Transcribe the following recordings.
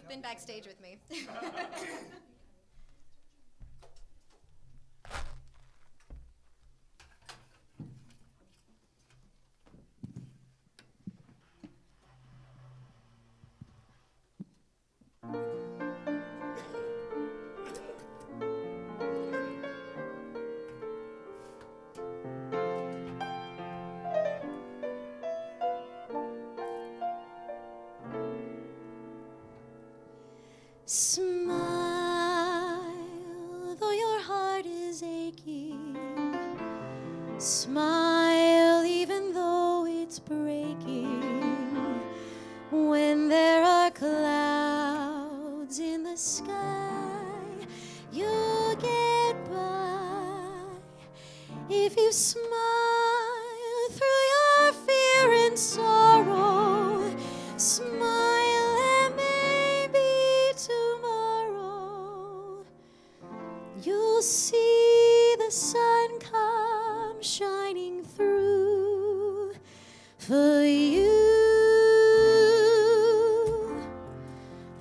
you've been backstage with me. Smile, though your heart is aching. Smile, even though it's breaking. When there are clouds in the sky, you'll get by. If you smile through your fear and sorrow, smile and maybe tomorrow you'll see the sun come shining through for you.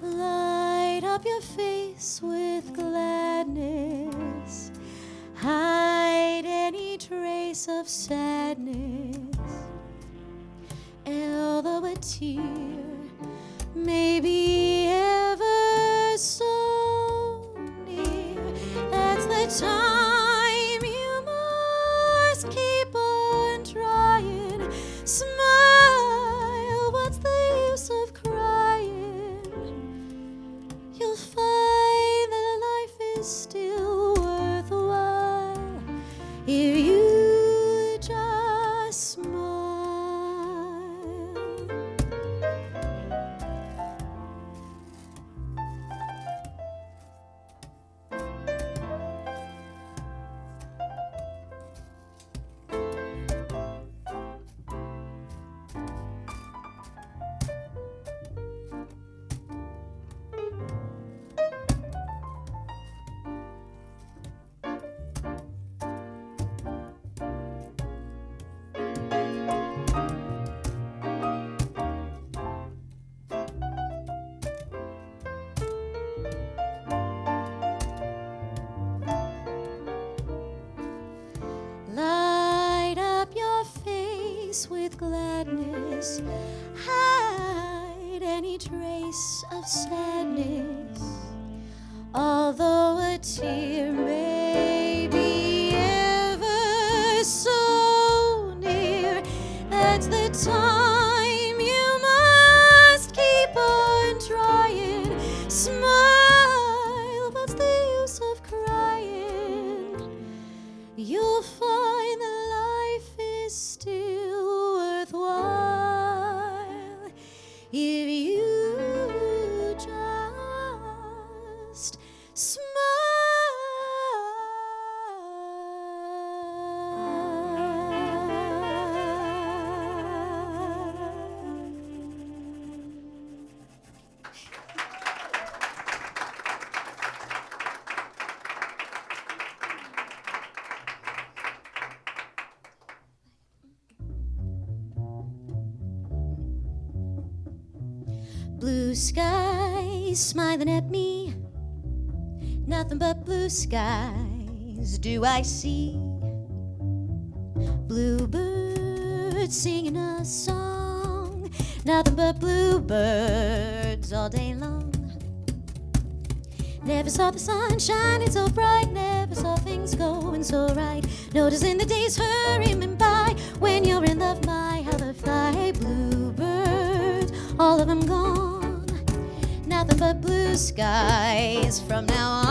Light up your face with gladness, hide any trace of sadness. Although a tear may be ever so near, that's the time you must keep on trying. Smile, what's the use of crying? You'll find that life is still worthwhile if you just smile. Light up your face with gladness, hide any trace of sadness. Although a tear may be ever so near, that's the time you must keep on trying. Smile, what's the use of crying? You'll find that life is still worthwhile if you just blue skies smiling at me, nothing but blue skies do I see. Bluebirds singing a song, nothing but bluebirds all day long. Never saw the sun shining so bright, never saw things going so right. Noticing the days hurrying by, when you're in love, my how they fly. Bluebirds, all of them gone, nothing but blue skies from now on.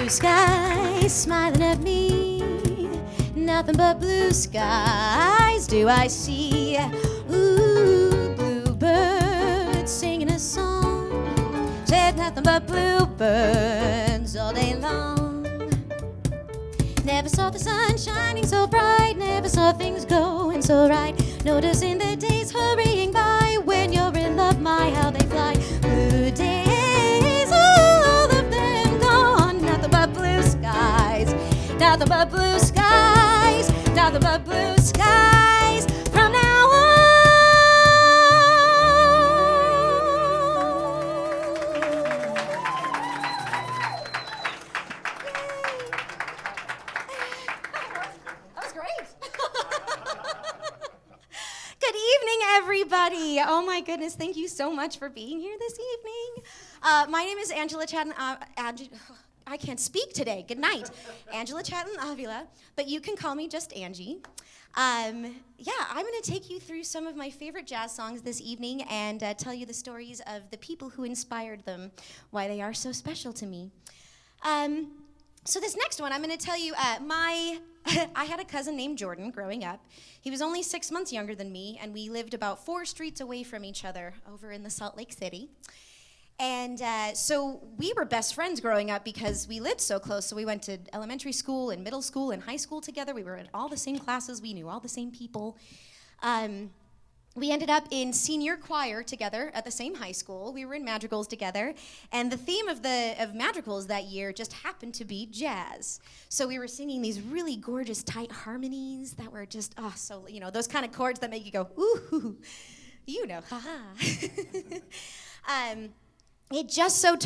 blue skies smiling at me. Nothing but blue skies do I see. Ooh, bluebirds singing a song. Said nothing but bluebirds all day long. Never saw the sun shining so bright. Never saw things going so right. Noticing the days hurrying by. When you're in love, my how they fly. Blue days, all of them gone. Nothing but blue skies. Nothing but blue skies. Nothing but blue skies from now on. That was great. Good evening, everybody. Oh my goodness, thank you so much for being here this evening. My name is Chatelain I can't speak today. Good night. Chatelain Avila, but you can call me just Angie. I'm going to take you through some of my favorite jazz songs this evening and tell you the stories of the people who inspired them, why they are so special to me. So this next one, I'm going to tell you, I had a cousin named Jordan growing up. He was only 6 months younger than me, and we lived about 4 streets away from each other over in the Salt Lake City. And so we were best friends growing up because we lived so close. So we went to elementary school and middle school and high school together. We were in all the same classes. We knew all the same people. We ended up in senior choir together at the same high school. We were in madrigals together. And the theme of madrigals that year just happened to be jazz. So we were singing these really gorgeous tight harmonies that were just, so, those kind of chords that make you go, ooh, haha. It just so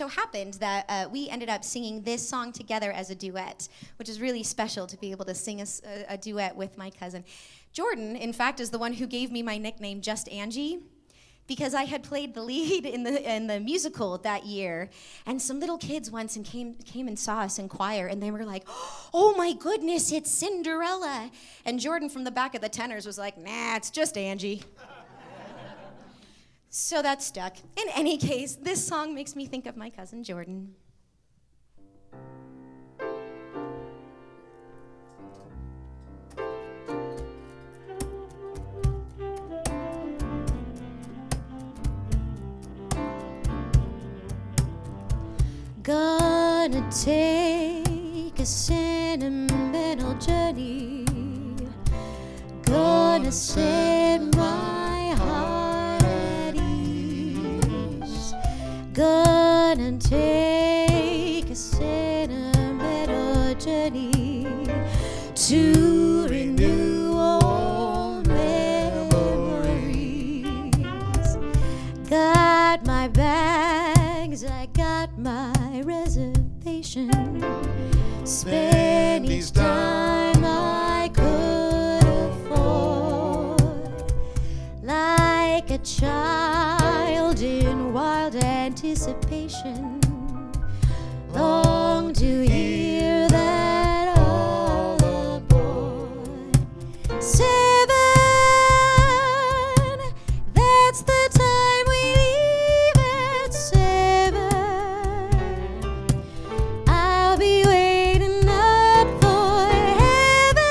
happened that we ended up singing this song together as a duet, which is really special to be able to sing a duet with my cousin. Jordan, in fact, is the one who gave me my nickname, Just Angie, because I had played the lead in the musical that year, and some little kids once came and saw us in choir, and they were like, "Oh my goodness, it's Cinderella!" And Jordan from the back of the tenors was like, "Nah, it's just Angie." So that stuck. In any case, this song makes me think of my cousin Jordan. Gonna take a sentimental journey. Gonna set my heart at ease. Gonna take a sentimental journey to renew old memories. Got my bags, I got my reservation. Spend each time I could afford, like a child in wild anticipation. Long to hear that all aboard. 7, that's the time we leave at 7. I'll be waiting up for heaven,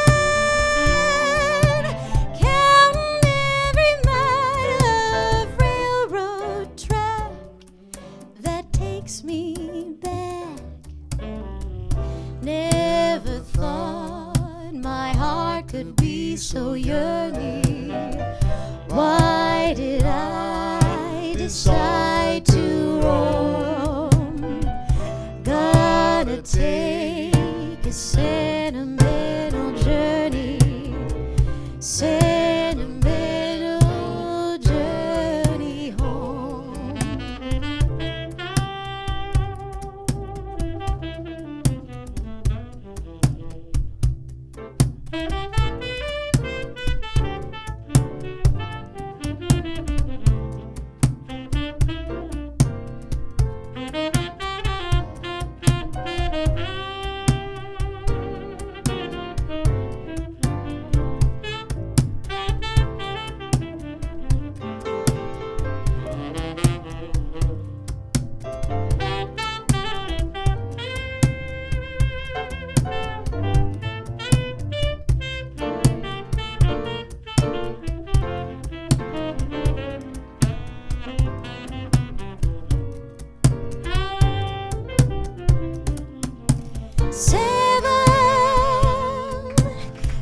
counting every mile of railroad track that takes me back. Never thought my heart could be so yearning. Why did I decide to roam? Gonna take a sentimental journey. Sentimental journey home.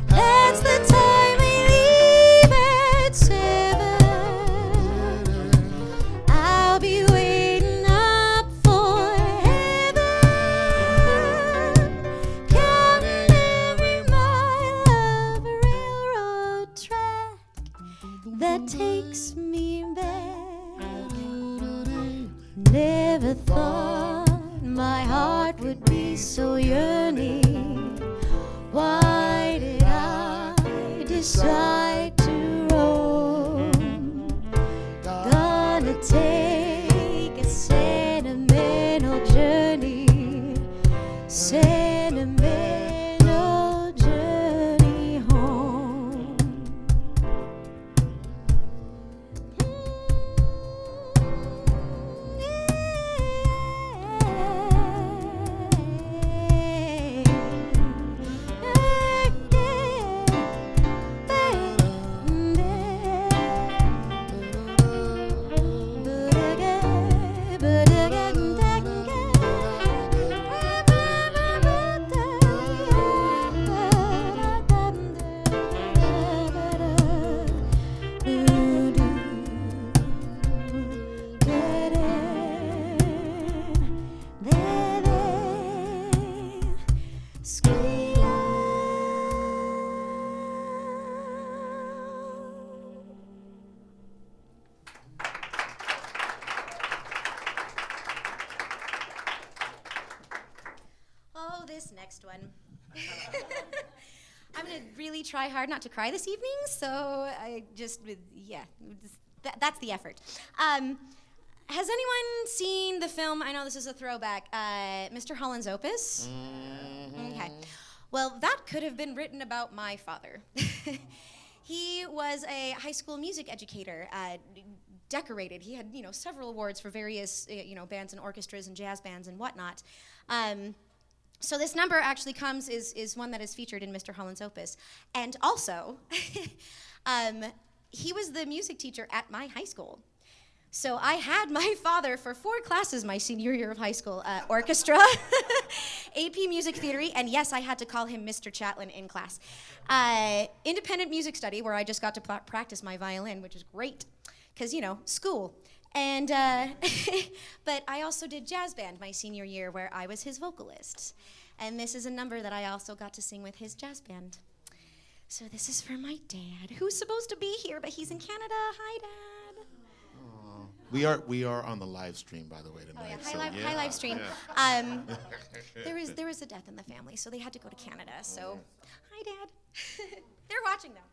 That's the time we leave at 7. I'll be waiting up for heaven, counting every mile of railroad track that takes me back. Never thought my heart would be so yearning. Why did I decide to roam? Gonna take a sentimental journey, sentimental journey home. Oh, this next one. I'm gonna really try hard not to cry this evening, so I just, that's the effort. Has anyone seen the film, I know this is a throwback, Mr. Holland's Opus? Mm-hmm. Okay. Well, that could have been written about my father. He was a high school music educator, decorated. He had, several awards for various, bands and orchestras and jazz bands and whatnot. So this number actually is one that is featured in Mr. Holland's Opus. And also, he was the music teacher at my high school. So I had my father for 4 classes my senior year of high school, orchestra, AP music theory, and yes, I had to call him Mr. Chatelain in class. Independent music study, where I just got to practice my violin, which is great, because, school. And, but I also did jazz band my senior year, where I was his vocalist. And this is a number that I also got to sing with his jazz band. So this is for my dad, who's supposed to be here, but he's in Canada. Hi, Dad. We are on the live stream, by the way, tonight. Oh, yeah. High live stream. Yeah. There was a death in the family, so they had to go to Canada. So, hi, Dad. They're watching now.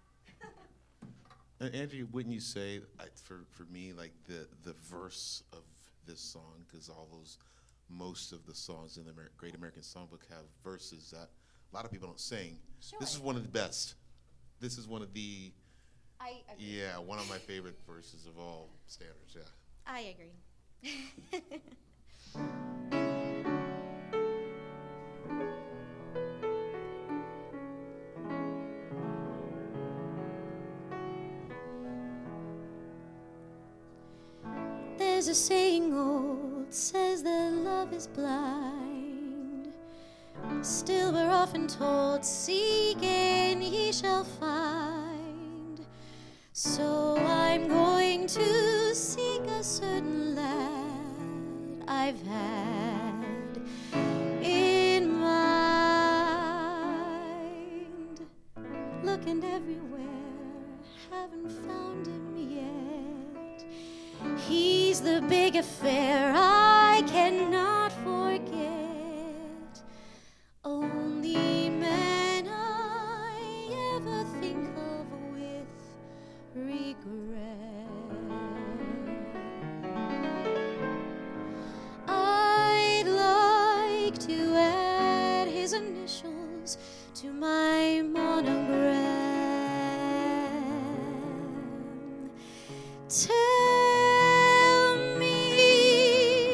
Andrew, wouldn't you say, for me, like the verse of this song, because most of the songs in the Great American Songbook have verses that a lot of people don't sing. Sure. This is one of the best. This is one of the, I agree. Yeah, one of my favorite verses of all standards, yeah. I agree. There's a saying old, says that love is blind. Still we're often told, seek and ye shall find. So I'm going to seek a certain lad I've had in mind. Looking everywhere, haven't found him yet. He's the big affair I cannot forget. Only man I ever think of with regret. I'd like to add his initials to my monogram. Tell me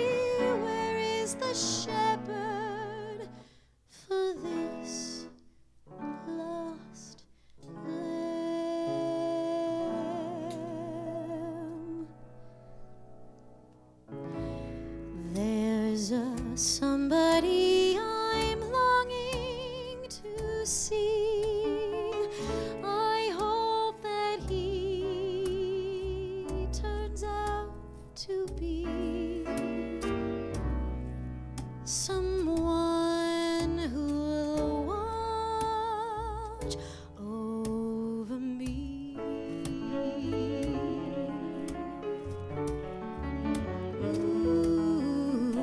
someone who'll watch over me. Ooh,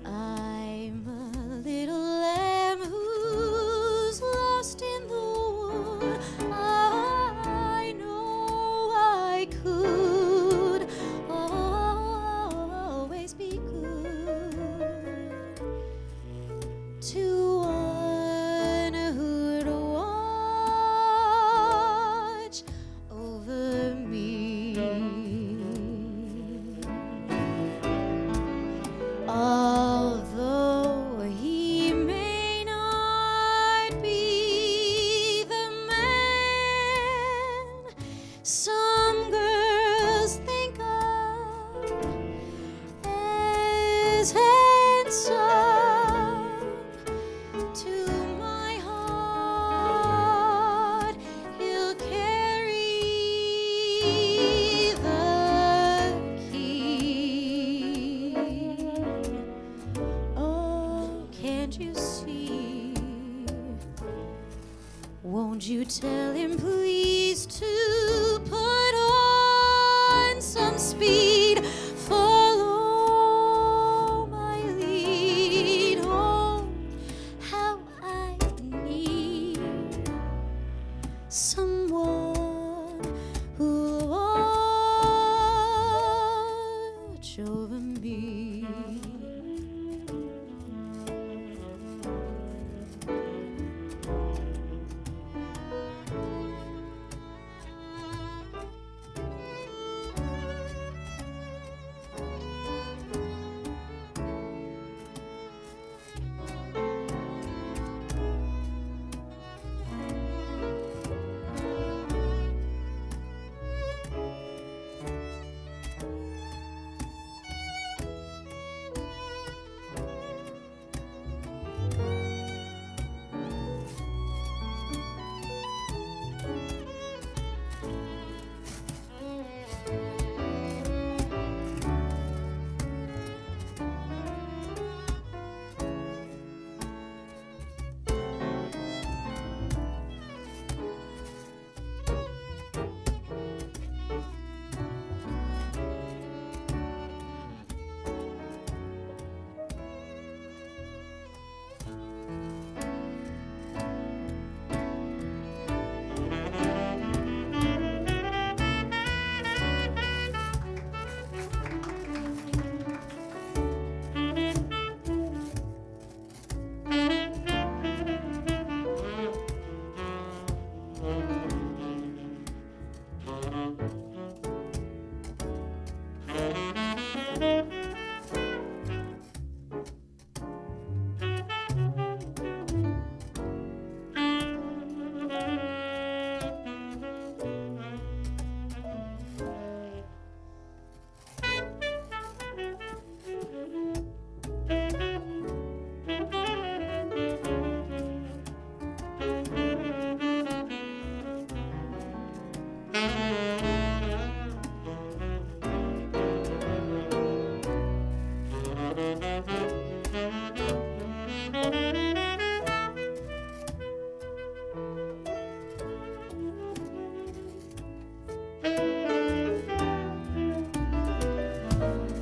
I'm a little lamb who's lost in the wood. I know I could always be good to one who'd watch over me. Although he may not be the man some girls think of as handsome, to my heart he'll carry the key. Oh, can't you see? Won't you tell him please to put on some speed? Follow my lead. Oh, how I need someone who'll watch over me.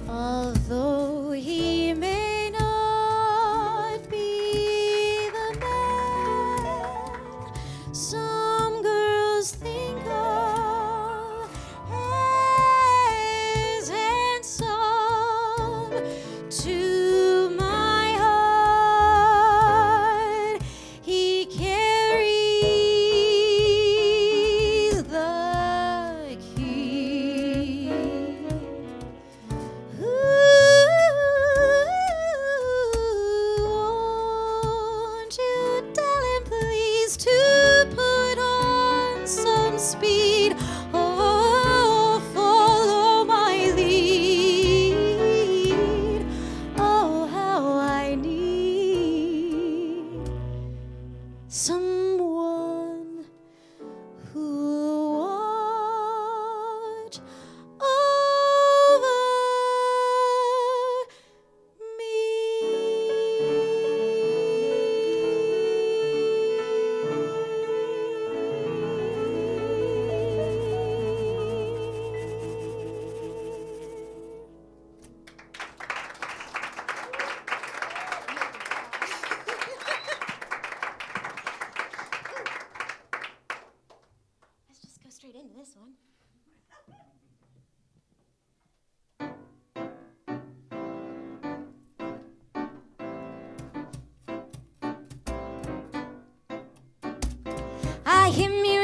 Although he may not be the man some girls think of as handsome, to my heart he carries the key. Won't you tell him please to put on some speed? Oh, follow my lead. Oh, how I need someone who'll watch over me.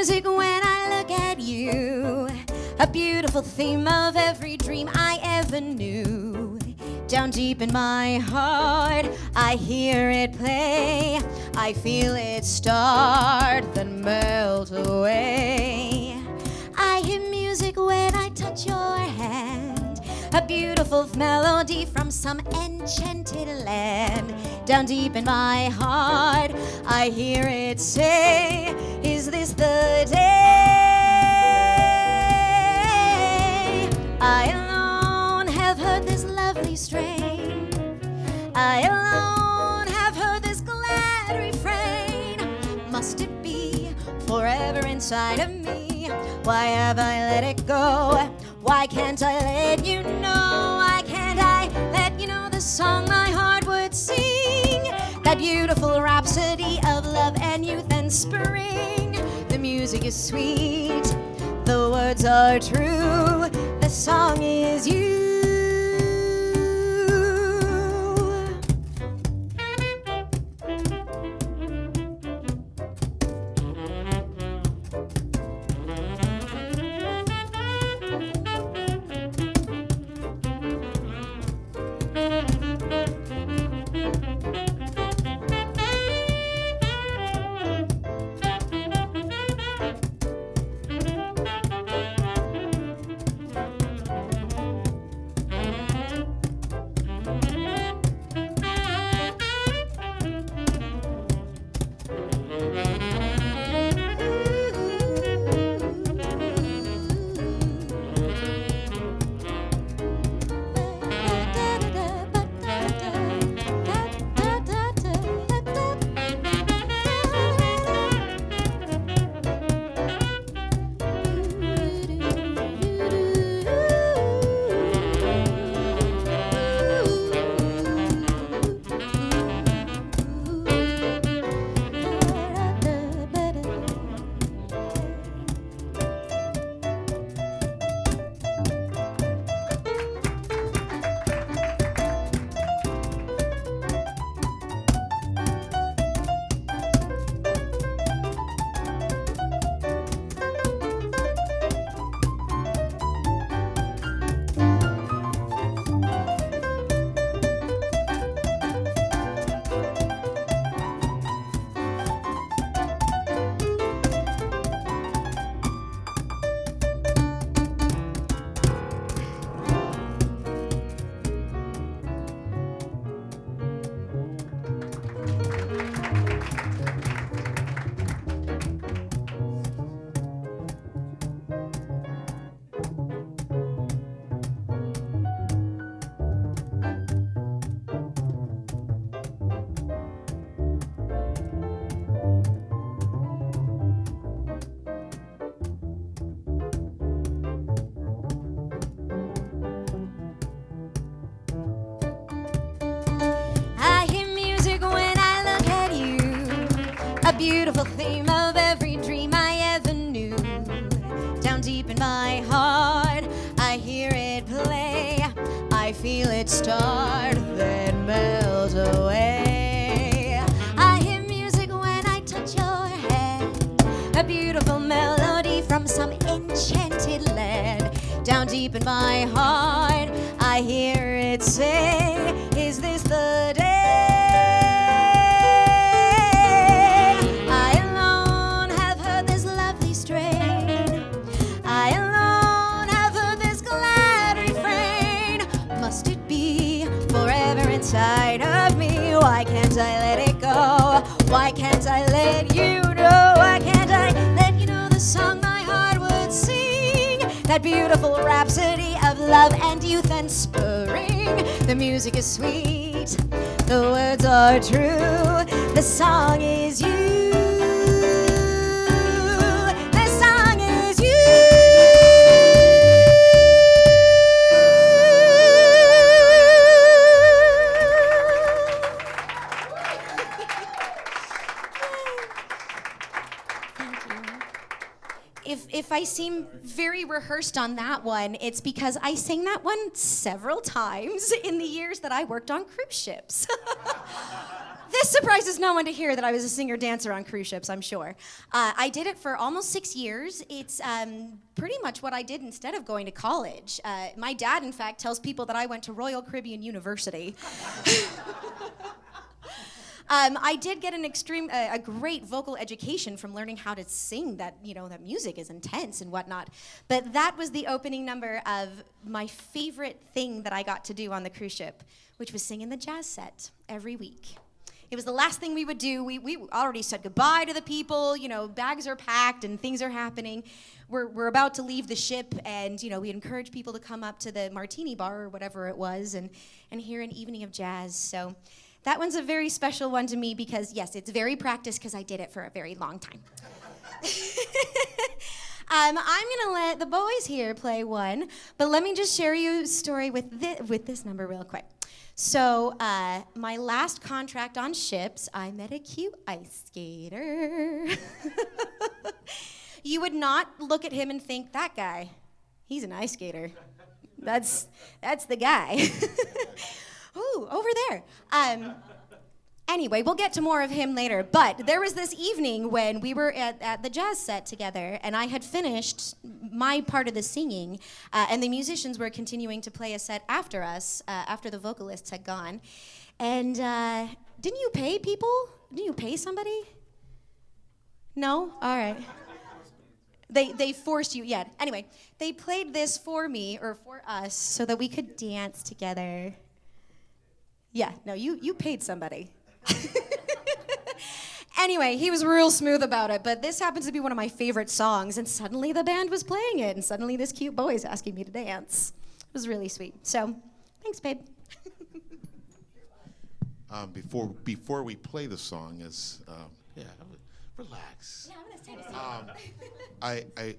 music when I look at you, a beautiful theme of every dream I ever knew. Down deep in my heart, I hear it play. I feel it start, then melt away. I hear music when I touch your hand, a beautiful melody from some enchanted land. Down deep in my heart, I hear it say, is this the day? I alone have heard this lovely strain. I alone have heard this glad refrain. Must it be forever inside of me? Why have I let it go? Why can't I let you know? Why can't I let you know the song my heart would sing? That beautiful rhapsody of love and youth and spring. The music is sweet, the words are true, the song is you. A beautiful theme of every dream I ever knew. Down deep in my heart, I hear it play. I feel it start, then melt away. I hear music when I touch your hand, a beautiful melody from some enchanted land. Down deep in my heart, I hear it say, is this the day? Inside of me, why can't I let it go? Why can't I let you know? Why can't I let you know the song my heart would sing? That beautiful rhapsody of love and youth and spring. The music is sweet, the words are true, the song is you. The song is you. If I seem very rehearsed on that one, it's because I sang that one several times in the years that I worked on cruise ships. The This surprises no one to hear that I was a singer-dancer on cruise ships, I'm sure. I did it for almost 6 years. It's pretty much what I did instead of going to college. My dad, in fact, tells people that I went to Royal Caribbean University. I did get a great vocal education from learning how to sing. That music is intense and whatnot. But that was the opening number of my favorite thing that I got to do on the cruise ship, which was sing in the jazz set every week. It was the last thing we would do. We already said goodbye to the people. Bags are packed and things are happening. We're about to leave the ship, and we encourage people to come up to the martini bar or whatever it was and hear an evening of jazz. So that one's a very special one to me because, yes, it's very practiced because I did it for a very long time. I'm going to let the boys here play one, but let me just share you a story with this number real quick. So my last contract on ships, I met a cute ice skater. You would not look at him and think, that guy, he's an ice skater. That's the guy. Ooh, over there. Anyway, we'll get to more of him later. But there was this evening when we were at the jazz set together, and I had finished my part of the singing, and the musicians were continuing to play a set after us, after the vocalists had gone. And didn't you pay people? Didn't you pay somebody? No? All right. They forced you, yeah. Anyway, they played this for me, or for us, so that we could dance together. Yeah, no, you paid somebody. Anyway, he was real smooth about it, but this happens to be one of my favorite songs, and suddenly the band was playing it, and suddenly this cute boy is asking me to dance. It was really sweet. So, thanks, babe. Before we play the song, relax. Yeah, I'm gonna say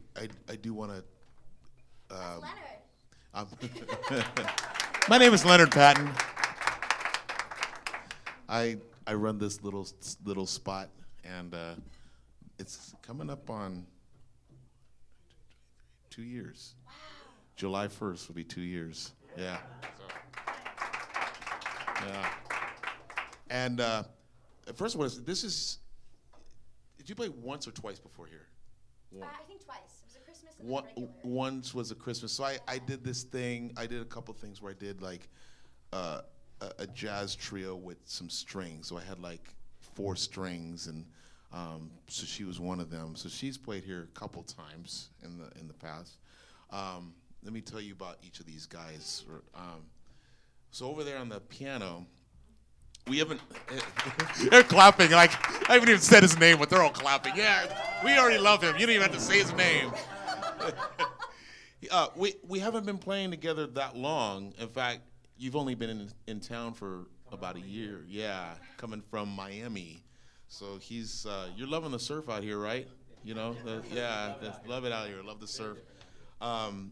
I do want to. Leonard. My name is Leonard Patton. I run this little spot, and it's coming up on 2 years. Wow. July 1st will be 2 years. Yeah. Yeah. And first of all, did you play once or twice before here? I think twice. It was a Christmas and then a regular. Once was a Christmas. So I did this thing. I did a couple things where I did like a jazz trio with some strings. So I had like 4 strings, and so she was one of them. So she's played here a couple times in the past. Let me tell you about each of these guys. So over there on the piano, we haven't. They're clapping. Like I haven't even said his name, but they're all clapping. Yeah, we already love him. You don't even have to say his name. We haven't been playing together that long. In fact, you've only been in town for about a year. Yeah, coming from Miami. So you're loving the surf out here, right? Love it out here. Love the surf.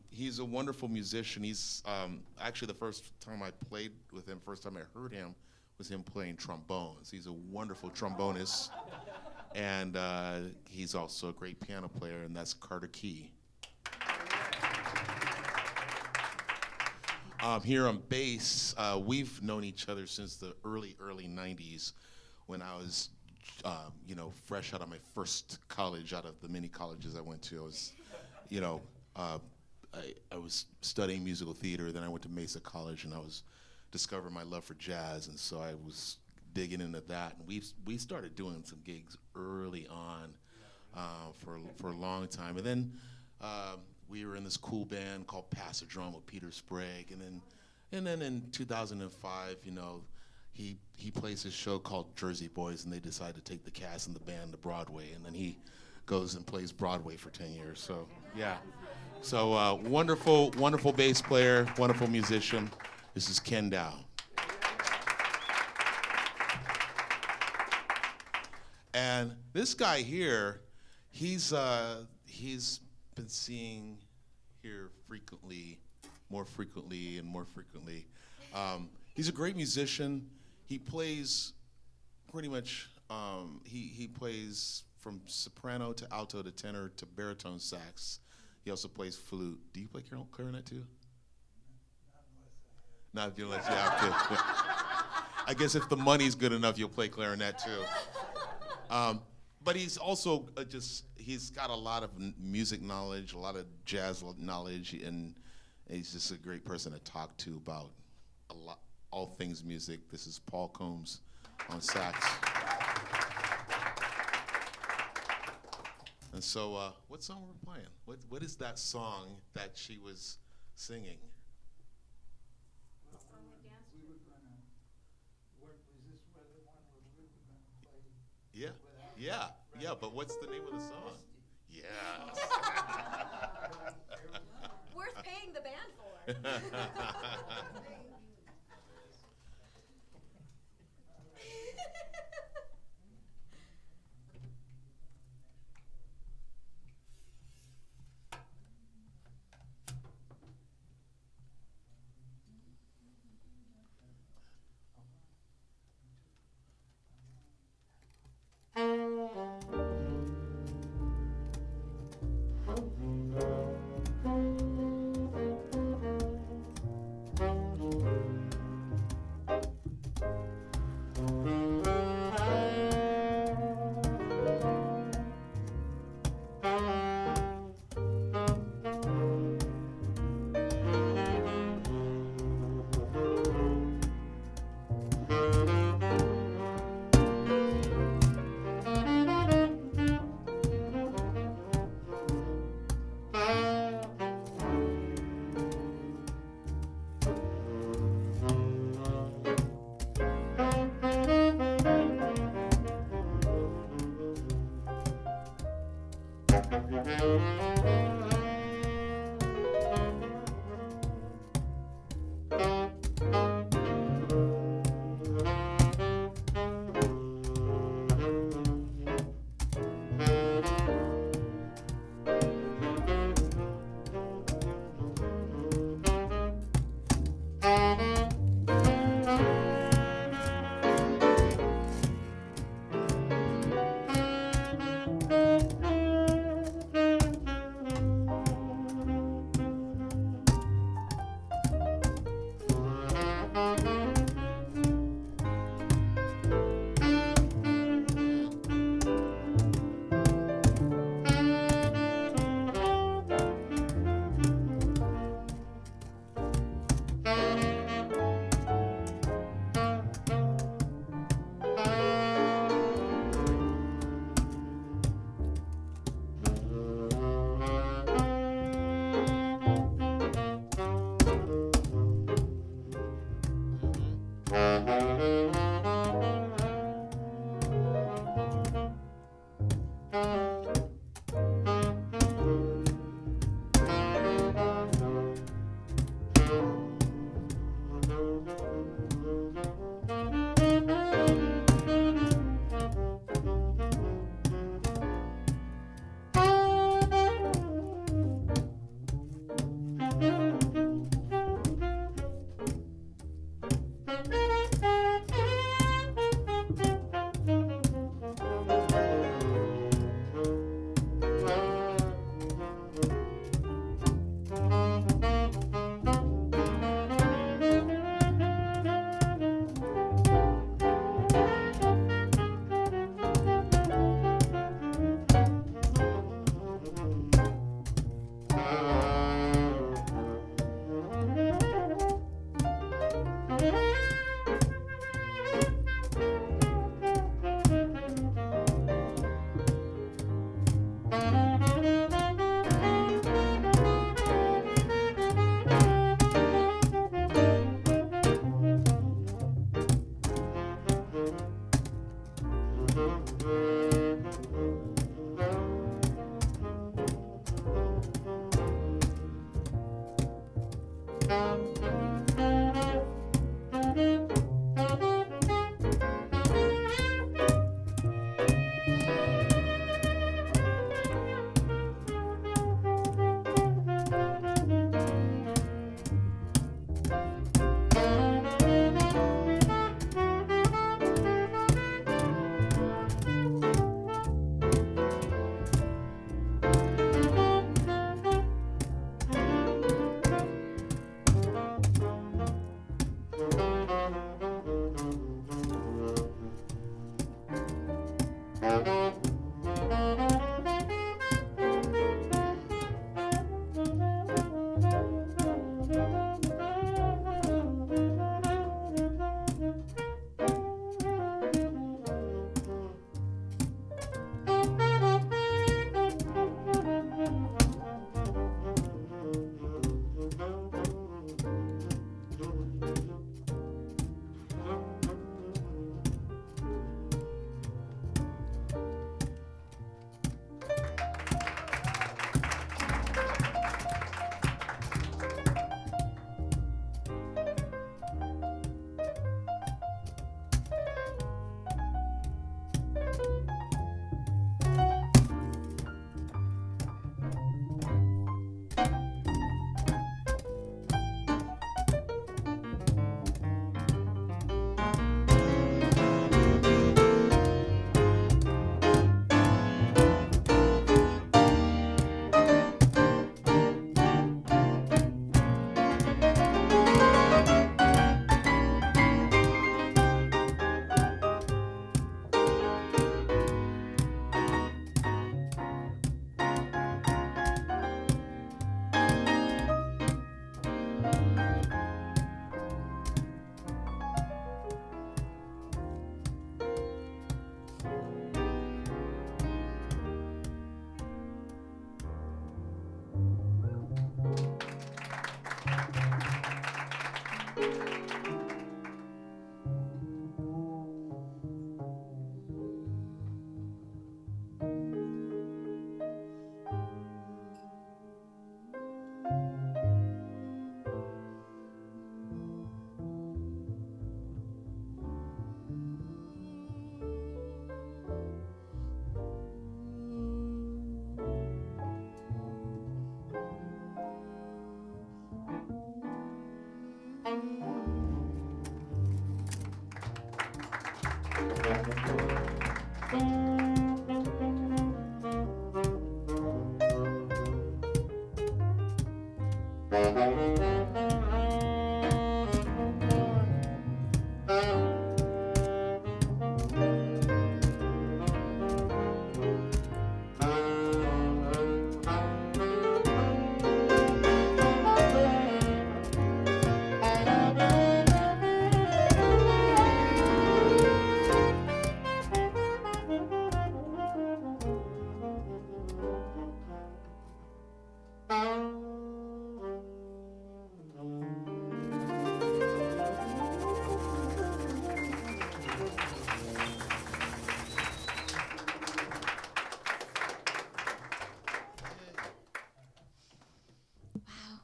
He's a wonderful musician. He's actually the first time I played with him, first time I heard him, was him playing trombones. He's a wonderful trombonist, and he's also a great piano player, and that's Carter Key. Here on bass, we've known each other since the early 90s when I was, fresh out of my first college, out of the many colleges I went to. I was, I was studying musical theater, then I went to Mesa College, and I was discovering my love for jazz, and so I was digging into that. And we started doing some gigs early on for a long time. And then we were in this cool band called Pass a Drum with Peter Sprague, and then in 2005, he plays this show called Jersey Boys, and they decide to take the cast and the band to Broadway, and then he goes and plays Broadway for 10 years. So yeah, so wonderful bass player, wonderful musician. This is Ken Dow. And this guy here, he's been seeing here more frequently. He's a great musician. He plays pretty much, he plays from soprano to alto to tenor to baritone sax. He also plays flute. Do you play clarinet too? Not unless you have to. I guess if the money's good enough, you'll play clarinet too. But he's also he's got a lot of music knowledge, a lot of jazz knowledge, and he's just a great person to talk to about all things music. This is Paul Combs on sax. And so, what song we're playing? What is that song that she was singing? What song we danced to? We were gonna work. Was this where the one where we were gonna play? Yeah, yeah. But what's the name of the song? Yes. Worth paying the band for.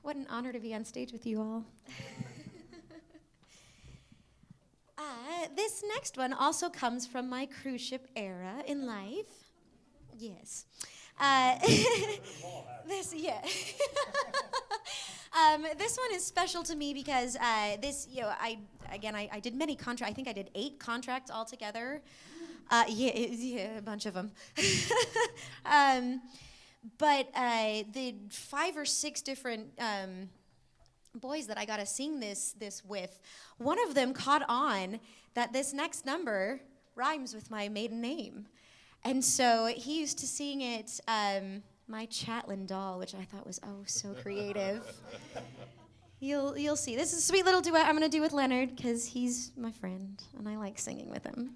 What an honor to be on stage with you all. This next one also comes from my cruise ship era in life. Yes. This, yeah. This one is special to me because this, I did many contracts. I think I did 8 contracts altogether. Yeah, a bunch of them. But the 5 or 6 different boys that I got to sing this with, one of them caught on that this next number rhymes with my maiden name. And so he used to sing it, My Chatelain Doll, which I thought was so creative. You'll see. This is a sweet little duet I'm going to do with Leonard because he's my friend and I like singing with him.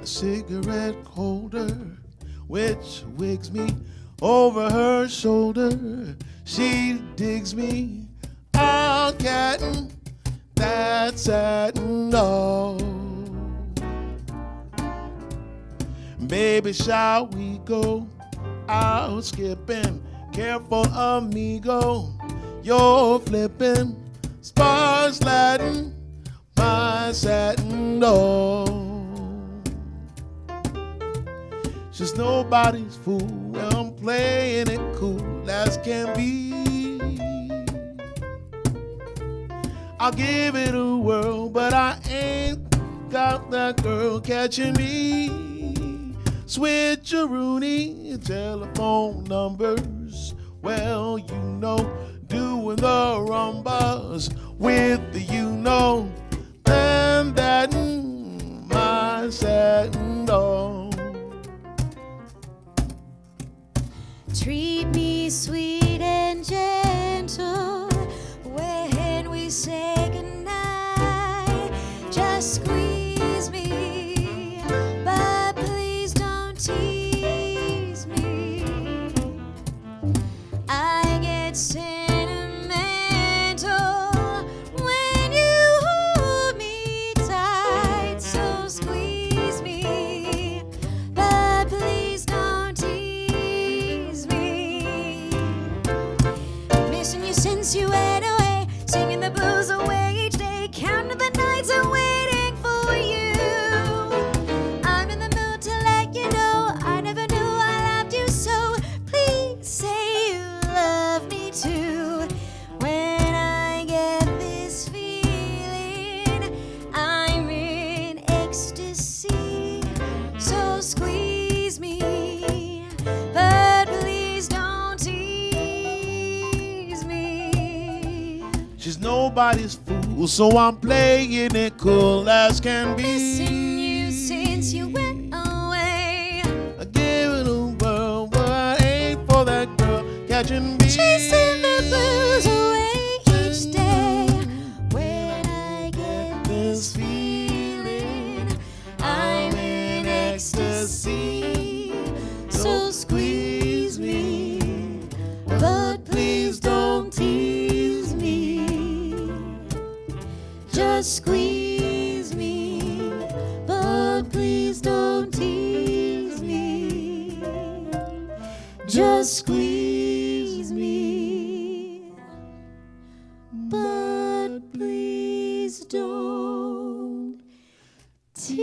A cigarette holder which wigs me over her shoulder. She digs me, I'm cattin' that satin doll. Baby, shall we go out skipping? Careful, amigo, you're flipping, spars Latin, my satin doll. She's nobody's fool, I'm playing it cool as can be. I'll give it a whirl, but I ain't got that girl catching me. Switcheroony telephone numbers, well, you know, doing the rumbas with the you-know, and that my satin doll. Treat me sweet and gentle when we say goodnight. Just squeeze me, but please don't tease me. I get sentimental when you hold me tight. So squeeze me, but please don't tease me. Missing you since you went away, singing the blues away each day, counting the nights and waiting for you. I'm in the mood to let you know I never knew I loved you so. Please say you love me too. When I get this feeling, I'm in ecstasy. So squeeze me, but please don't tease me. She's nobody's fool, so I'm playing it cool as can be. Missing you since you went away, I give it a whirl, but I ain't for that girl catching me. chasing the blues away each day. When I get this feeling, I'm in ecstasy. So squeeze me, but please don't tease me. Just squeeze me, but please don't tease me. Just squeeze me, but please don't tease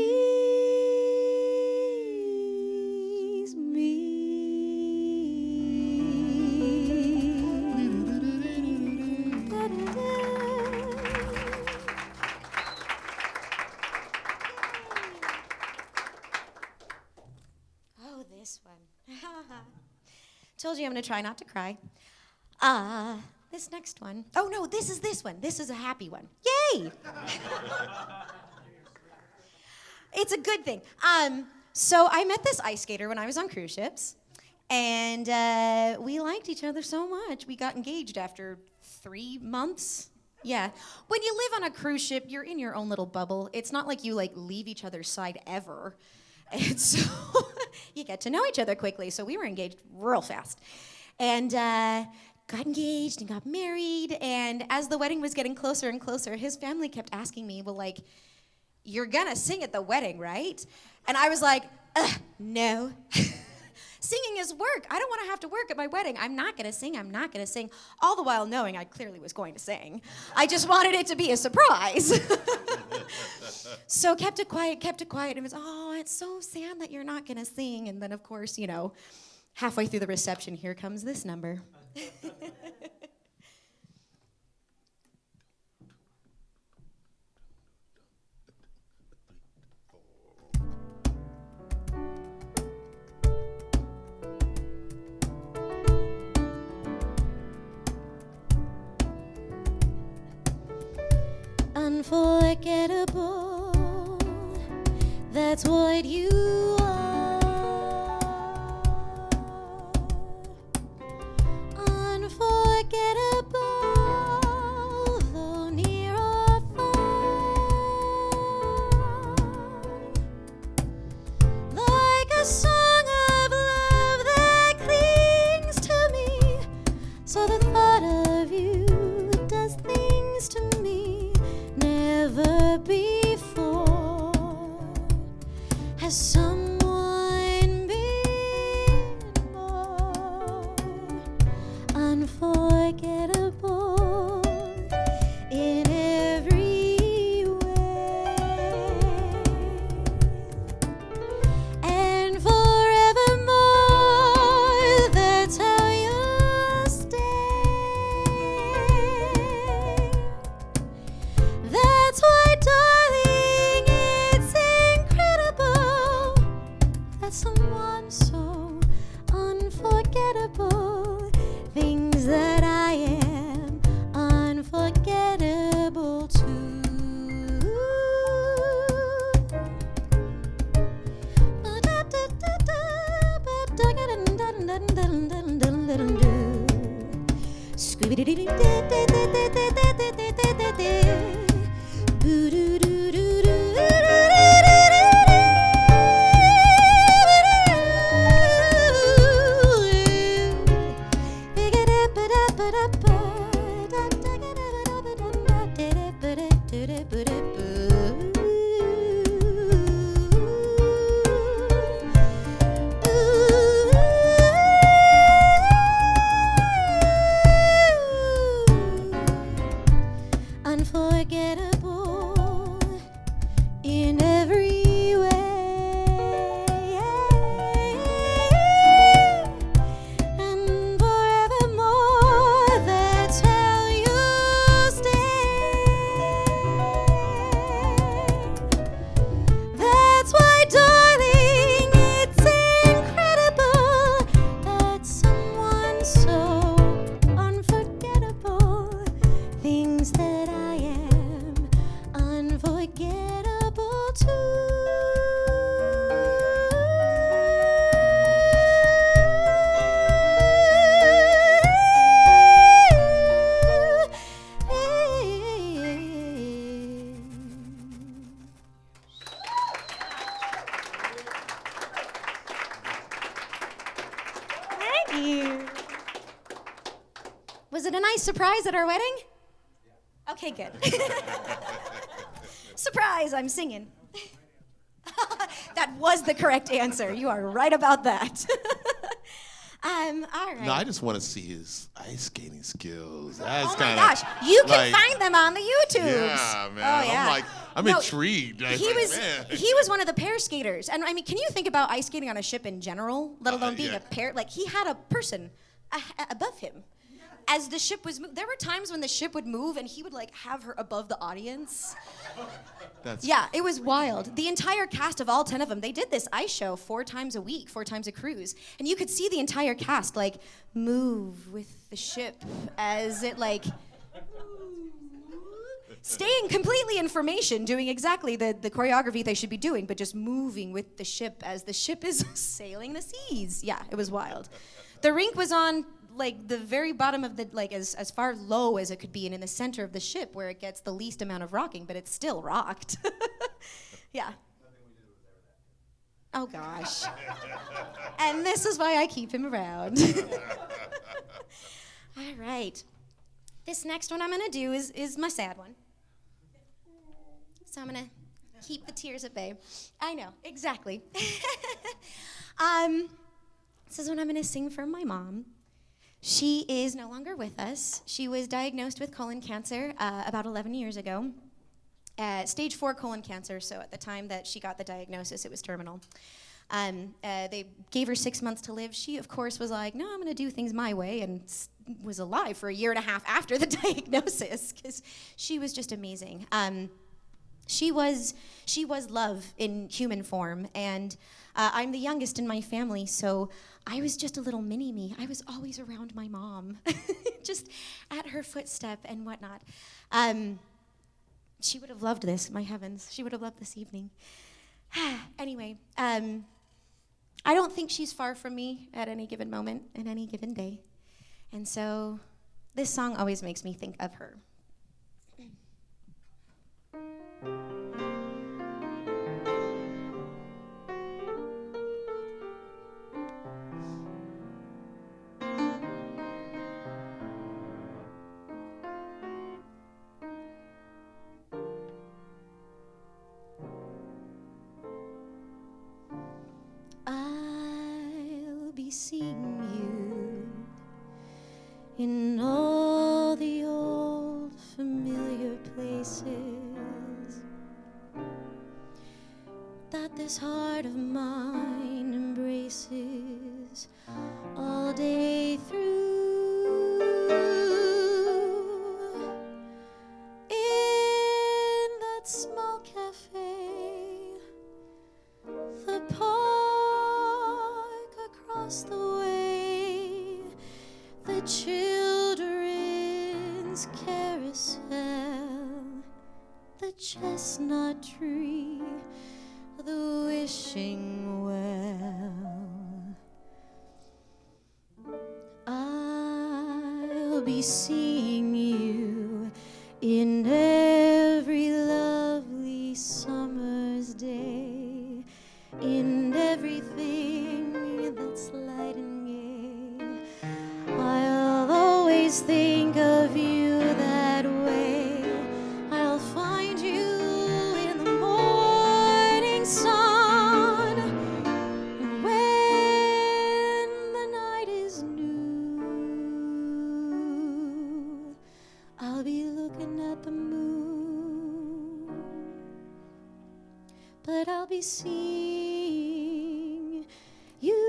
this one. Told you I'm gonna try not to cry. This next one. Oh no, this one. This is a happy one. Yay! It's a good thing. So I met this ice skater when I was on cruise ships, and we liked each other so much. We got engaged after 3 months. Yeah. When you live on a cruise ship, you're in your own little bubble. It's not like you leave each other's side ever. And so you get to know each other quickly. So we were engaged real fast. And got engaged and got married. And as the wedding was getting closer and closer, his family kept asking me, well, you're gonna sing at the wedding, right? And I was like, no. Singing is work. I don't want to have to work at my wedding. I'm not going to sing. I'm not going to sing. All the while knowing I clearly was going to sing. I just wanted it to be a surprise. So kept it quiet. And it was, it's so sad that you're not going to sing. And then, of course, halfway through the reception, here comes this number. Unforgettable, that's what you are. Unforgettable, though near or far. Like a song of love that clings to me, so the thought of you does things to me never before has someone been more unforgettable in every way, and forevermore that's how you'll stay. That's why, darling, it's incredible that someone so unforgettable thinks that I am unforgettable too. Unforgettable in every way, and forevermore that's how you stay. That's why, darling, it's incredible that someone so unforgettable thinks that I am unforgettable too. Thank you. Was it a nice surprise at our wedding? Okay, good. Surprise, I'm singing. That was the correct answer. You are right about that. All right. No, I just want to see his ice skating skills. That's Oh my kind gosh, you can find them on the YouTubes. Yeah, man. Oh, yeah. I'm intrigued. He was one of the pair skaters. And I mean, can you think about ice skating on a ship in general, let alone being yeah. a pair? Like, he had a person above him. as the ship was there were times when the ship would move and he would like have her above the audience. That's Yeah, it was wild. The entire cast of all 10 of them, they did this ice show 4 times a week, 4 times a cruise. And you could see the entire cast like move with the ship as it like staying completely in formation, doing exactly the choreography they should be doing, but just moving with the ship as the ship is sailing the seas. Yeah, it was wild. The rink was on like the very bottom of the, like as far low as it could be and in the center of the ship where it gets the least amount of rocking, but it still rocked. Yeah. Oh gosh. And this is why I keep him around. All right. This next one I'm gonna do is my sad one. So I'm gonna keep the tears at bay. I know, exactly. This is what I'm gonna sing for my mom. She is no longer with us. She was diagnosed with colon cancer about 11 years ago. Stage 4 colon cancer, so at the time that she got the diagnosis, it was terminal. They gave her 6 months to live. She, of course, was like, no, I'm gonna do things my way, and was alive for 1.5 years after the diagnosis, because she was just amazing. She was love in human form, and I'm the youngest in my family, so I was just a little mini-me. I was always around my mom, just at her footstep and whatnot. She would have loved this, my heavens. She would have loved this evening. Anyway, I don't think she's far from me at any given moment, in any given day. And so this song always makes me think of her. I'll be seeing you in all the old familiar places that this heart of mine embraces all day through. In that small cafe, the park across the way, the children's carousel, the chestnut tree, the wishing well. I'll be seeing you in every lovely summer's day, in everything that's light and gay. I'll always think of you that way. I'll find you in the morning sun, and when the night is new, I'll be looking at the moon, but I'll be seeing you.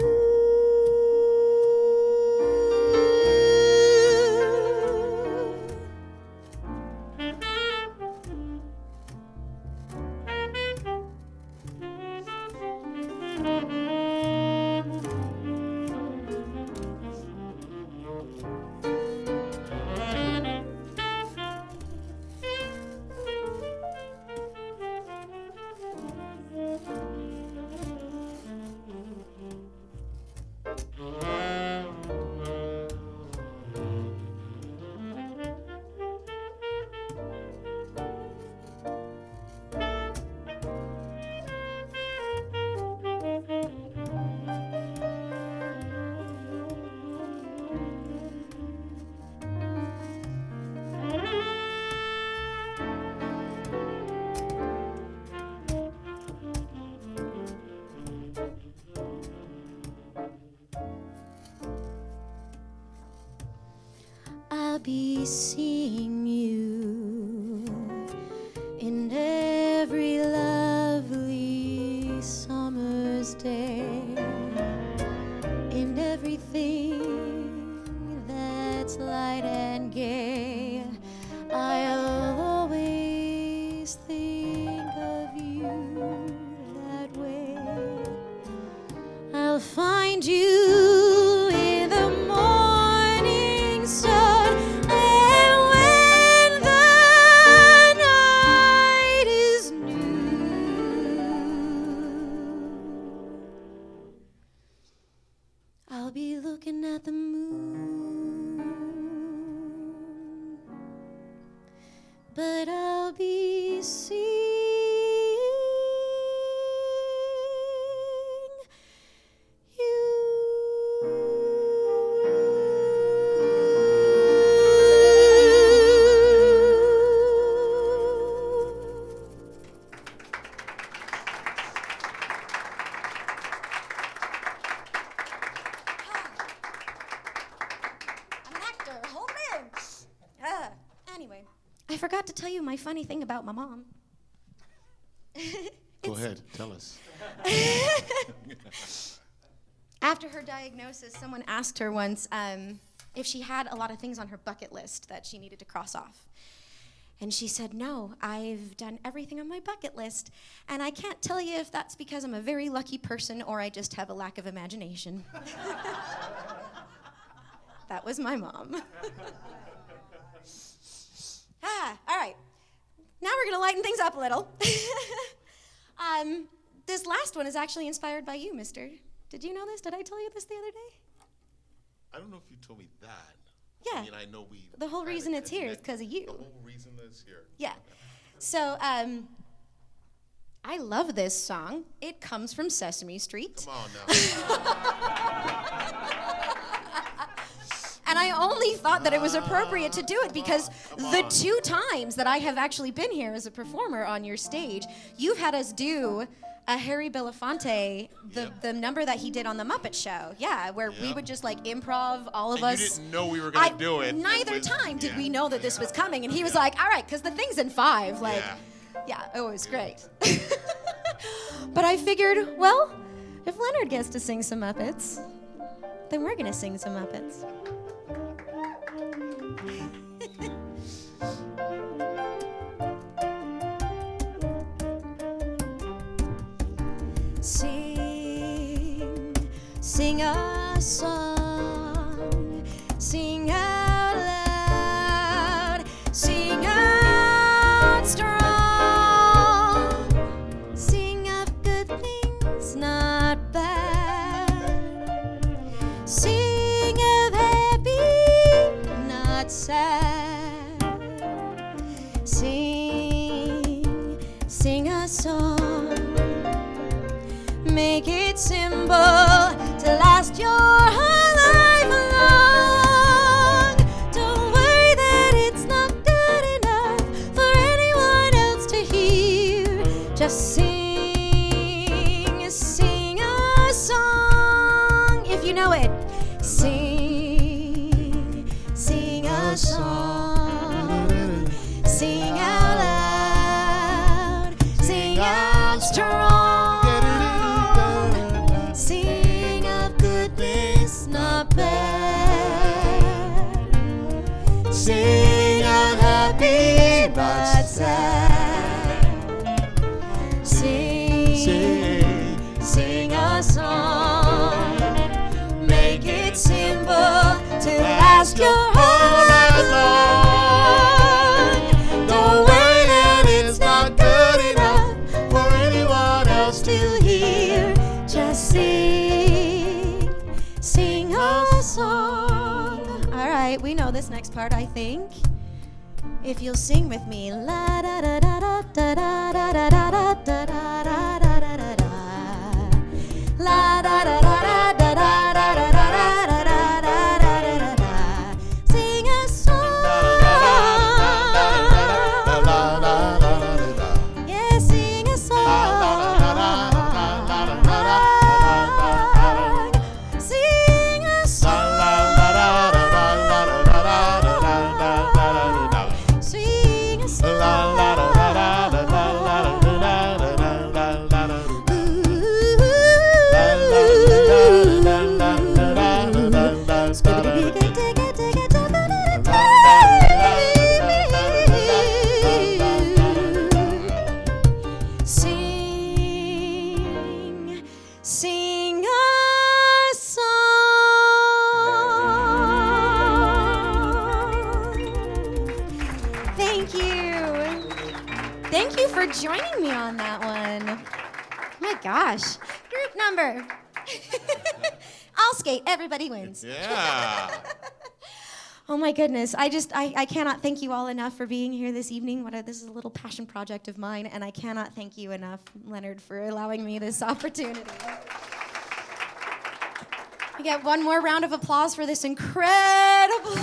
I'll be seeing you in every lovely summer's day, in everything that's light find you in the morning sun, and when the night is new, I'll be looking at the moon, but I'll be seeing Anyway, I forgot to tell you my funny thing about my mom. Go ahead, tell us. After her diagnosis, someone asked her once if she had a lot of things on her bucket list that she needed to cross off. And she said, no, I've done everything on my bucket list, and I can't tell you if that's because I'm a very lucky person or I just have a lack of imagination. That was my mom. All right. Now we're going to lighten things up a little. This last one is actually inspired by you, mister. Did you know this? Did I tell you this the other day? I don't know if you told me that. Yeah. I mean, I know we. The whole reason it's here is because of you. The whole reason it's here. Yeah. So, I love this song. It comes from Sesame Street. Come on now. And I only thought that it was appropriate to do it because the 2 times that I have actually been here as a performer on your stage, you've had us do a Harry Belafonte, the number that he did on the Muppet Show. Yeah, where we would just like improv, all of And us. you didn't know we were going to do it. Neither time did we know that this was coming. And he was like, all right, because the thing's in 5. Like, yeah, it was great. But I figured, well, if Leonard gets to sing some Muppets, then we're going to sing some Muppets. Sing a song, sing out loud, sing out strong, sing of good things, not bad, sing of happy, not sad, sing a song, make it simple to last your whole life long. Don't worry that it's not good enough for anyone else to hear. Just sing a song if you know it. Sing a song. Sing out loud. Sing out strong. Sing out happy, not sad. Sing a song. Make it simple to last your whole life long. Don't worry that it's not good enough for anyone else to hear. Just sing a song. All right, we know this next part, I think. If you'll sing with me, la da da da da da da da da da da da da da da da da, la da da da da da da da da da da da da da. Sing a song. Yeah, sing a song. Sing a song. Sing a song. joining me on that one. My gosh. Group number. I'll skate. Everybody wins. Yeah. Oh my goodness. I cannot thank you all enough for being here this evening. This is a little passion project of mine, and I cannot thank you enough, Leonard, for allowing me this opportunity. We get one more round of applause for this incredible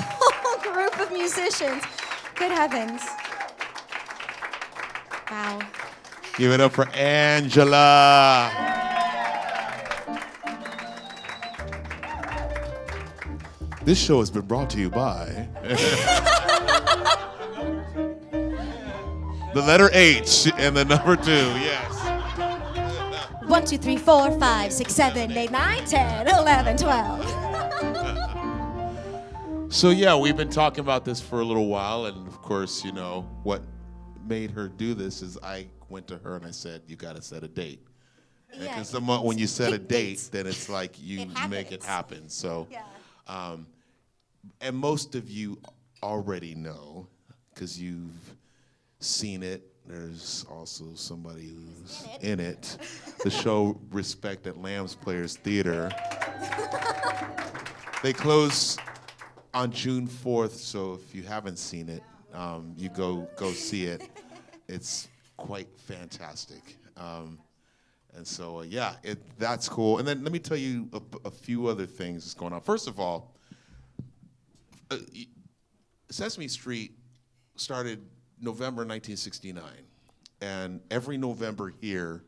group of musicians. Good heavens. Wow. Give it up for Angela. This show has been brought to you by the letter H and the number 2, yes. 1, 2, 3, 4, 5, 6, 7, 8, 9, 10, 11, 12. So yeah, we've been talking about this for a little while, and of course, you know, what made her do this is I went to her and I said, you gotta set a date. Yeah, Because when you set a pick date, dates. then it's like you make it happens. happen. So, Yeah. and most of you already know because you've seen it. There's also somebody who's in it. The show Respect at Lambs Players Theater. They close on June 4th, so if you haven't seen it, you go see it. It's quite fantastic. And so, yeah, that's cool. And then let me tell you a few other things that's going on. First of all, Sesame Street started November 1969. And every November here,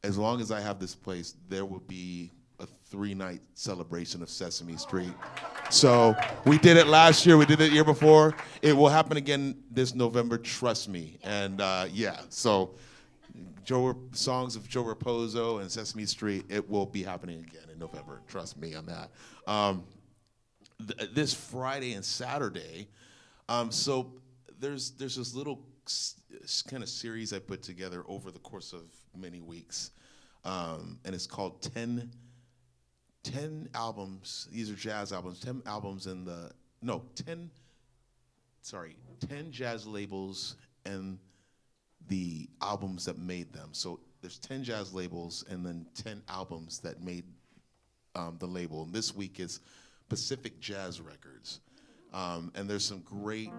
as long as I have this place, there will be a 3-night celebration of Sesame Street. So we did it last year, we did it the year before. It will happen again this November, trust me. And yeah, so songs of Joe Raposo and Sesame Street, it will be happening again in November, trust me on that. This Friday and Saturday, so there's this little kind of series I put together over the course of many weeks, and it's called 10 albums. These are jazz albums. 10 albums 10 jazz labels and the albums that made them. So there's 10 jazz labels and then 10 albums that made the label. And this week is Pacific Jazz Records. And there's some great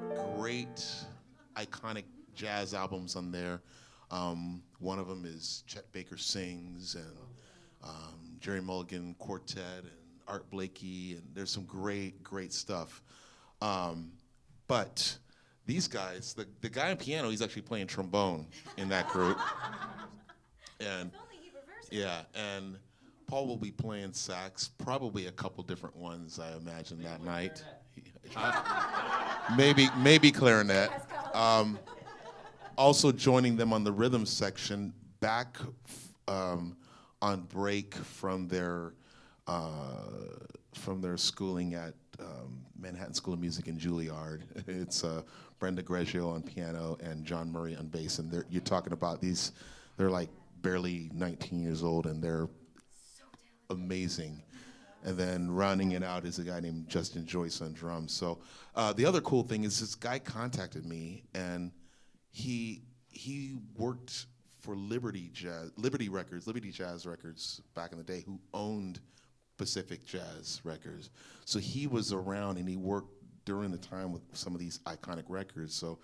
iconic jazz albums on there. One of them is Chet Baker Sings and Jerry Mulligan Quartet and Art Blakey, and there's some great stuff. But these guys, the guy on piano, he's actually playing trombone in that group. And yeah, and Paul will be playing sax, probably a couple different ones, I imagine, that night. Maybe clarinet. Also joining them on the rhythm section, back on break from their schooling at Manhattan School of Music in Juilliard. It's Brenda Greggio on piano and John Murray on bass, and you're talking about these. They're like barely 19 years old, and they're amazing. And then rounding it out is a guy named Justin Joyce on drums. So the other cool thing is this guy contacted me, and he worked for Liberty Jazz Records back in the day, who owned Pacific Jazz Records. So he was around and he worked during the time with some of these iconic records. So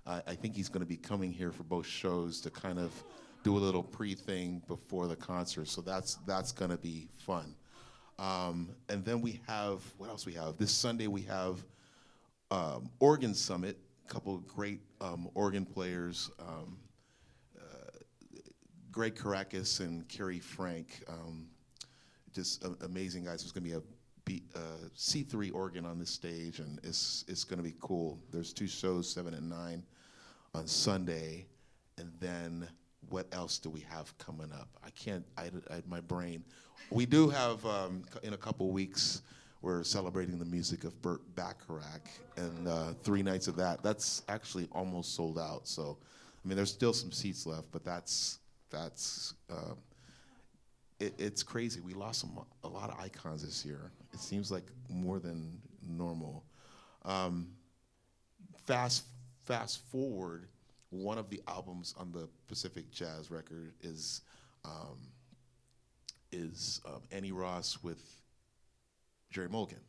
I think he's going to be coming here for both shows to kind of do a little pre-thing before the concert. So that's going to be fun. And then we have, what else we have? This Sunday we have Organ Summit, a couple of great organ players, Greg Caracas and Kerry Frank, just amazing guys. There's going to be a C3 organ on this stage, and it's going to be cool. There's 2 shows, 7 and 9, on Sunday, and then what else do we have coming up? My brain. We do have, in a couple weeks, we're celebrating the music of Burt Bacharach, and 3 nights of that. That's actually almost sold out. So, I mean, there's still some seats left, but it's crazy. We lost a lot of icons this year. It seems like more than normal. Fast forward, one of the albums on the Pacific Jazz record is Annie Ross with Jerry Mulligan.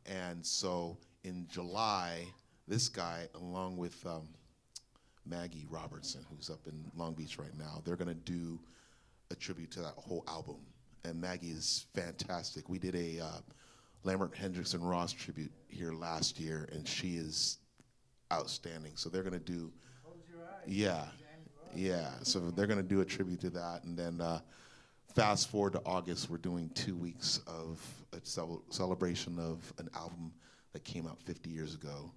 And so in July, this guy, along with Maggie Robertson, who's up in Long Beach right now, they're gonna do a tribute to that whole album. And Maggie is fantastic. We did a Lambert Hendrickson Ross tribute here last year, and she is outstanding. So they're gonna do, yeah. So they're gonna do a tribute to that, and then fast forward to August, we're doing 2 weeks of a celebration of an album that came out 50 years ago,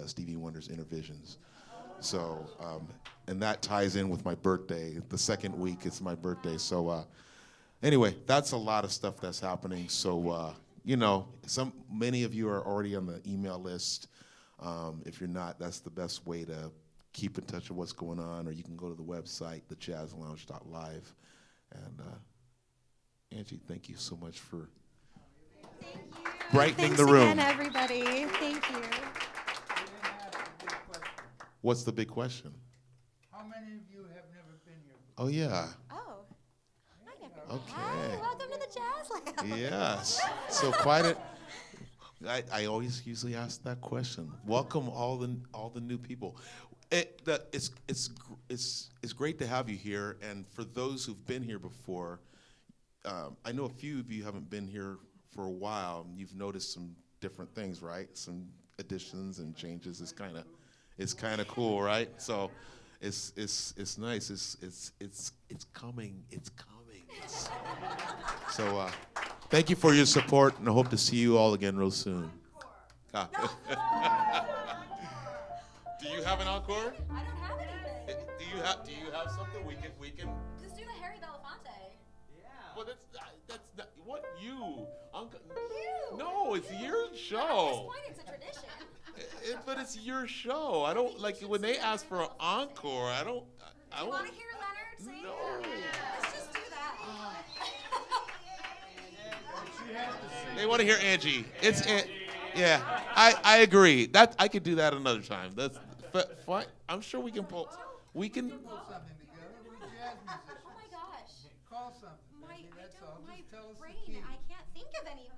Stevie Wonder's Inner Visions. So, and that ties in with my birthday. The second week is my birthday. So, anyway, that's a lot of stuff that's happening. So, you know, many of you are already on the email list. If you're not, that's the best way to keep in touch with what's going on, or you can go to the website, thejazzlounge.live. And Angie, thank you so much for brightening the room. Thanks again, everybody. Thank you. We didn't ask a big question. What's the big question? How many of you have never been here before? Oh, yeah. Oh, I never. Okay. Hi, welcome to the Jazz Lounge. Yes. So quite a. I always usually ask that question. Welcome all the new people. It's great to have you here. And for those who've been here before, I know a few of you haven't been here for a while, and you've noticed some different things, right? Some additions and changes. It's kind of cool, right? So it's nice. It's coming. So thank you for your support, and I hope to see you all again real soon. Do you have an encore? I don't have anything. Do you have something we can? Just do the Harry Belafonte. Well, that's not what you. Uncle. You. No, it's your At this show. point, it's a tradition. But it's your show. I don't like when they ask for an encore. I don't. You want to hear Leonard sing? No. Let's just do that. She has to sing. They want to hear Angie. Yeah, I agree. That I could do that another time. That's fine. I'm sure we can pull. We can. Put something together. We're jazz musicians. Oh my gosh. Call something. My, Maybe that's I all. don't, my Just tell us brain, the key. I can't think of any. We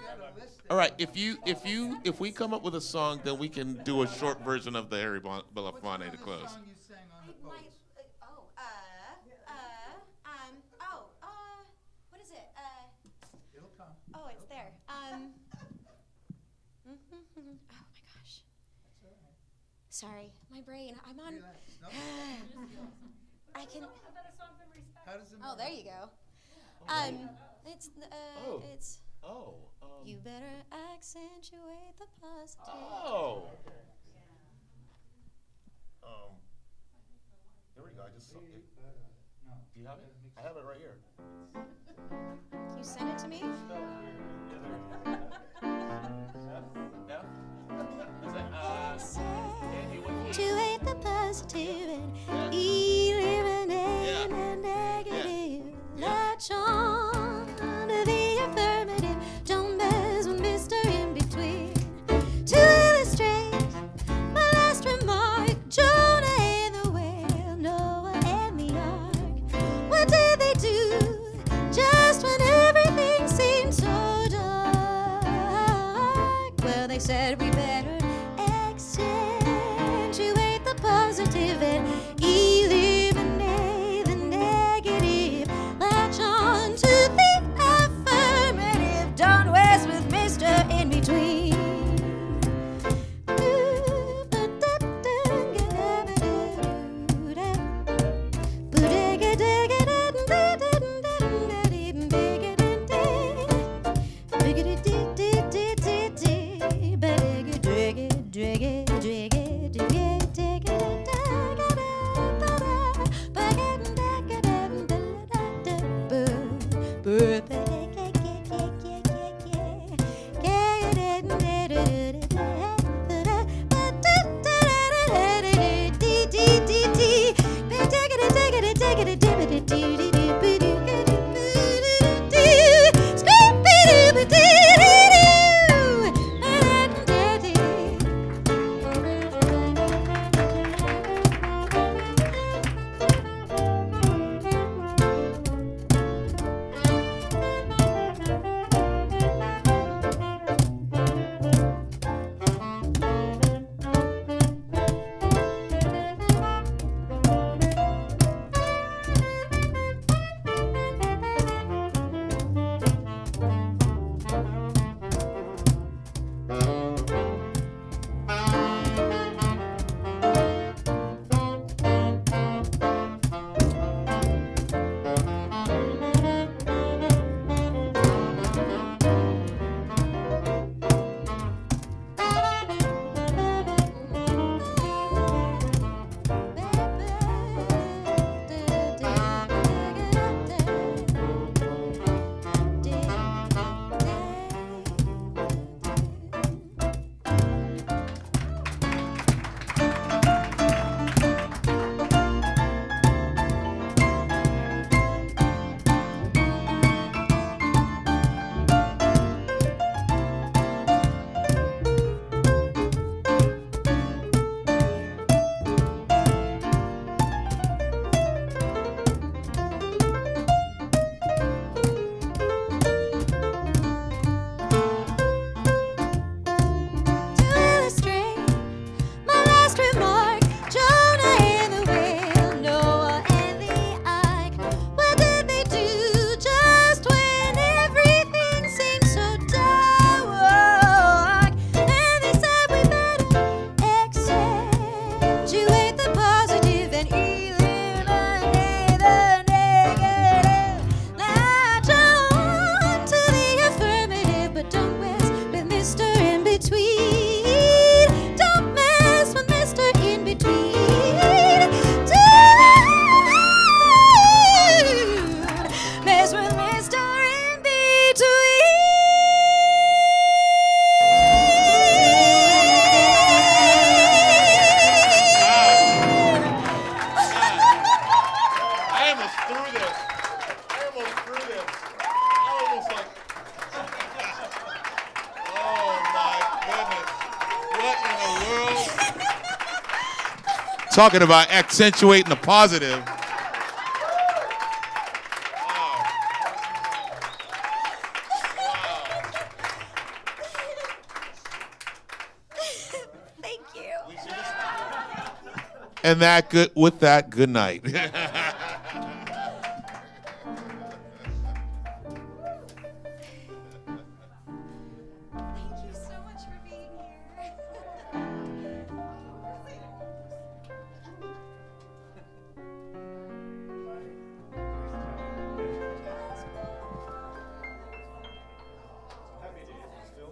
got a list. All right. If we come up with a song, then we can do a short version of the Harry Belafonte to close. What's the song you sang on the post? What is it? It'll come. Oh, it's there. Oh my gosh. That's all right. Sorry, my brain. I'm on. Relax. No. I can. How does it Oh, there you go. It's Oh. it's. Oh. You better accentuate the positive. Oh. Here we go. I just saw it. No. Do you have it? I have it right here. You sent it to me? Accentuate the positive and eliminate the negative. Latch on to the affirmative. Don't mess with Mr. In Between. To illustrate my last remark, Jonah and the whale, Noah and the ark. What did they do just when everything seemed so dark? Well, they said we better accentuate the positive and eliminate the negative. Latch on to the affirmative. Don't waste with Mr. In Between. Talking about accentuating the positive. Thank you. And with that, good night.